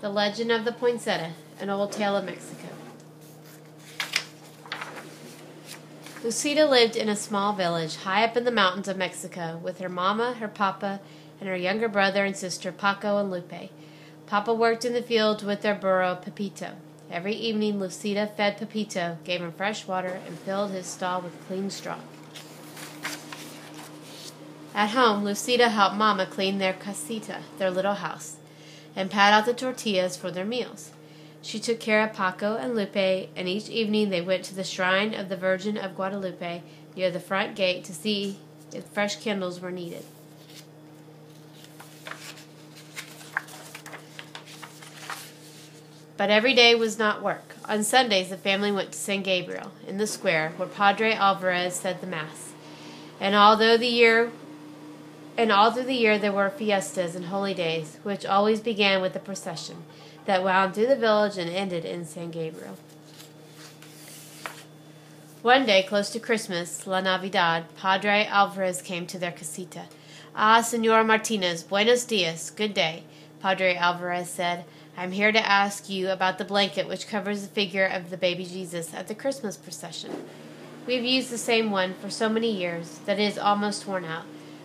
The Legend of the Poinsettia, an old tale of Mexico. Lucida lived in a small village high up in the mountains of Mexico with her mama, her papa, and her younger brother and sister Paco and Lupe. Papa worked in the fields with their burro, Pepito. Every evening, Lucida fed Pepito, gave him fresh water, and filled his stall with clean straw. At home, Lucida helped Mama clean their casita, their little house, and pat out the tortillas for their meals. She took care of Paco and Lupe, and each evening they went to the shrine of the Virgin of Guadalupe near the front gate to see if fresh candles were needed. But every day was not work. On Sundays, the family went to San Gabriel, in the square, where Padre Alvarez said the Mass. And all through the year there were fiestas and holy days, which always began with a procession that wound through the village and ended in San Gabriel. One day, close to Christmas, La Navidad, Padre Alvarez came to their casita. "Ah, Senora Martinez, buenos dias, good day," Padre Alvarez said. "I'm here to ask you about the blanket which covers the figure of the baby Jesus at the Christmas procession. We've used the same one for so many years that it is almost worn out.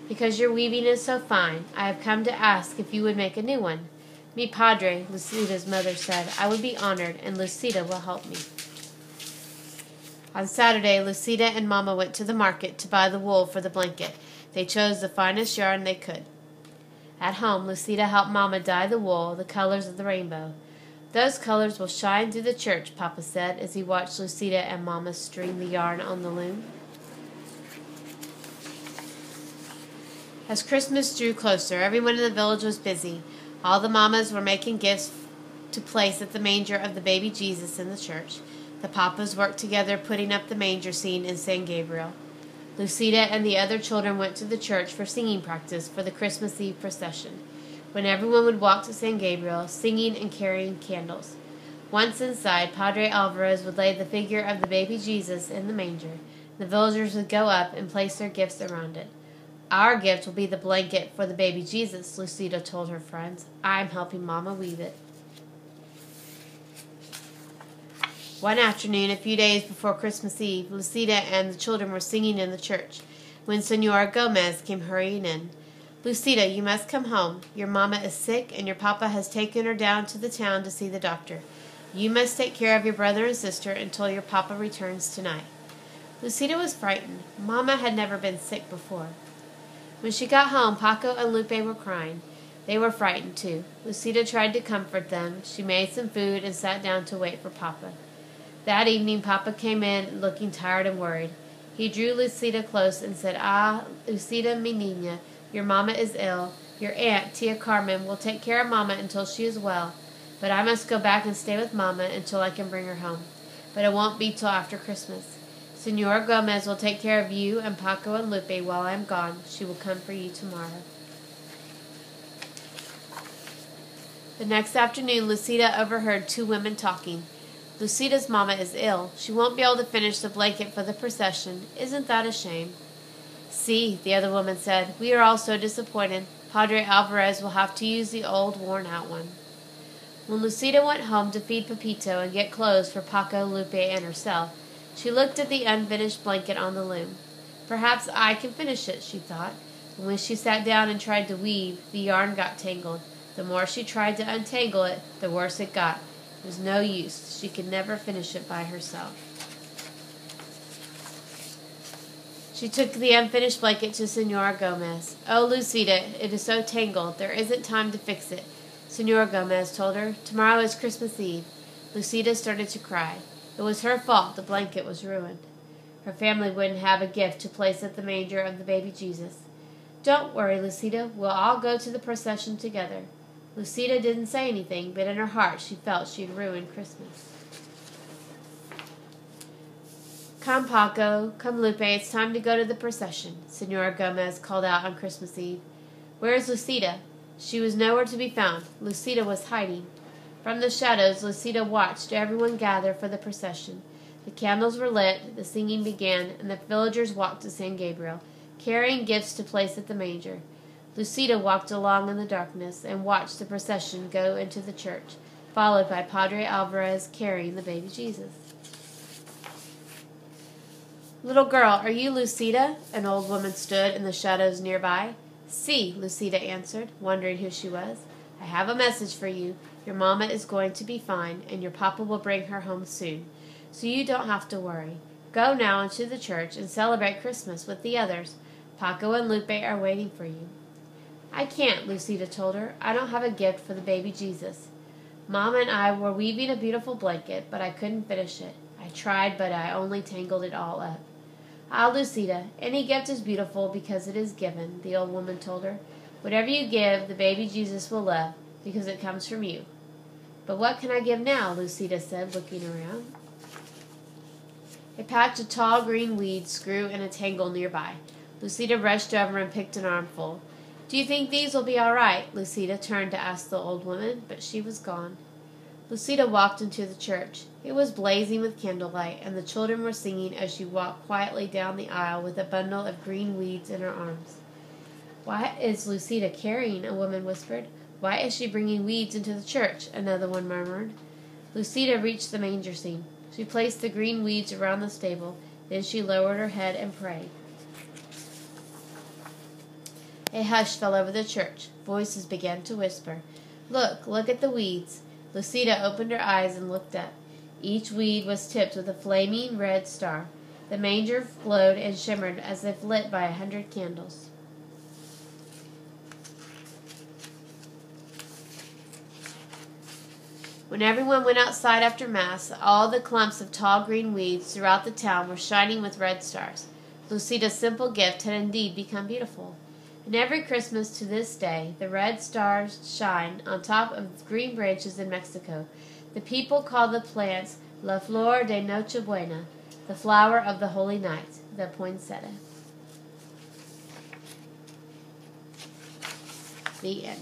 Because your weaving is so fine, I have come to ask if you would make a new one." "Mi padre," Lucida's mother said. "I would be honored, and Lucida will help me." On Saturday, Lucida and Mama went to the market to buy the wool for the blanket. They chose the finest yarn they could. At home, Lucida helped Mama dye the wool the colors of the rainbow. "Those colors will shine through the church," Papa said as he watched Lucida and Mama string the yarn on the loom. As Christmas drew closer, everyone in the village was busy. All the mamas were making gifts to place at the manger of the baby Jesus in the church. The papas worked together putting up the manger scene in San Gabriel. Lucida and the other children went to the church for singing practice for the Christmas Eve procession, when everyone would walk to San Gabriel, singing and carrying candles. Once inside, Padre Alvarez would lay the figure of the baby Jesus in the manger. The villagers would go up and place their gifts around it. "Our gift will be the blanket for the baby Jesus," Lucida told her friends. "I'm helping Mama weave it." One afternoon, a few days before Christmas Eve, Lucida and the children were singing in the church, when Senora Gomez came hurrying in. "Lucida, you must come home. Your Mama is sick, and your Papa has taken her down to the town to see the doctor. You must take care of your brother and sister until your Papa returns tonight." Lucida was frightened. Mama had never been sick before. When she got home, Paco and Lupe were crying. They were frightened, too. Lucida tried to comfort them. She made some food and sat down to wait for Papa. That evening, Papa came in looking tired and worried. He drew Lucida close and said, "Ah, Lucida, mi niña, your Mama is ill. Your aunt, Tia Carmen, will take care of Mama until she is well. But I must go back and stay with Mama until I can bring her home. But it won't be till after Christmas. Senora Gomez will take care of you and Paco and Lupe while I am gone. She will come for you tomorrow." The next afternoon, Lucida overheard two women talking. "Lucida's Mama is ill. She won't be able to finish the blanket for the procession. Isn't that a shame?" "See," the other woman said, "we are all so disappointed. Padre Alvarez will have to use the old, worn-out one." When Lucida went home to feed Pepito and get clothes for Paco, Lupe, and herself, she looked at the unfinished blanket on the loom. "Perhaps I can finish it," she thought. And when she sat down and tried to weave, the yarn got tangled. The more she tried to untangle it, the worse it got. It was no use. She could never finish it by herself. She took the unfinished blanket to Senora Gomez. "Oh, Lucida, it is so tangled. There isn't time to fix it." Senora Gomez told her, "Tomorrow is Christmas Eve." Lucida started to cry. It was her fault the blanket was ruined. Her family wouldn't have a gift to place at the manger of the baby Jesus. "Don't worry, Lucida. We'll all go to the procession together." Lucida didn't say anything, but in her heart she felt she had ruined Christmas. "Come, Paco. Come, Lupe. It's time to go to the procession," Senora Gomez called out on Christmas Eve. "Where is Lucida?" She was nowhere to be found. Lucida was hiding. From the shadows, Lucida watched everyone gather for the procession. The candles were lit, the singing began, and the villagers walked to San Gabriel, carrying gifts to place at the manger. Lucida walked along in the darkness and watched the procession go into the church, followed by Padre Alvarez carrying the baby Jesus. "Little girl, are you Lucida?" An old woman stood in the shadows nearby. "Si," Lucida answered, wondering who she was. "I have a message for you. Your mama is going to be fine, and your papa will bring her home soon, so you don't have to worry. Go now into the church and celebrate Christmas with the others. Paco and Lupe are waiting for you." "I can't," Lucida told her. "I don't have a gift for the baby Jesus. Mama and I were weaving a beautiful blanket, but I couldn't finish it. I tried, but I only tangled it all up." "Ah, Lucida, any gift is beautiful because it is given," the old woman told her. "Whatever you give, the baby Jesus will love, because it comes from you." "But what can I give now?" Lucida said, looking around. A patch of tall green weeds grew in a tangle nearby. Lucida rushed over and picked an armful. "Do you think these will be all right?" Lucida turned to ask the old woman, but she was gone. Lucida walked into the church. It was blazing with candlelight, and the children were singing as she walked quietly down the aisle with a bundle of green weeds in her arms. "Why is Lucida carrying?" a woman whispered. "Why is she bringing weeds into the church?" another one murmured. Lucida reached the manger scene. She placed the green weeds around the stable. Then she lowered her head and prayed. A hush fell over the church. Voices began to whisper. Look at the weeds." Lucida opened her eyes and looked up. Each weed was tipped with a flaming red star. The manger glowed and shimmered as if lit by 100 candles. When everyone went outside after Mass, all the clumps of tall green weeds throughout the town were shining with red stars. Lucida's simple gift had indeed become beautiful. And every Christmas to this day, the red stars shine on top of green branches in Mexico. The people call the plants La Flor de Nochebuena, the flower of the Holy Night, the Poinsettia. The end.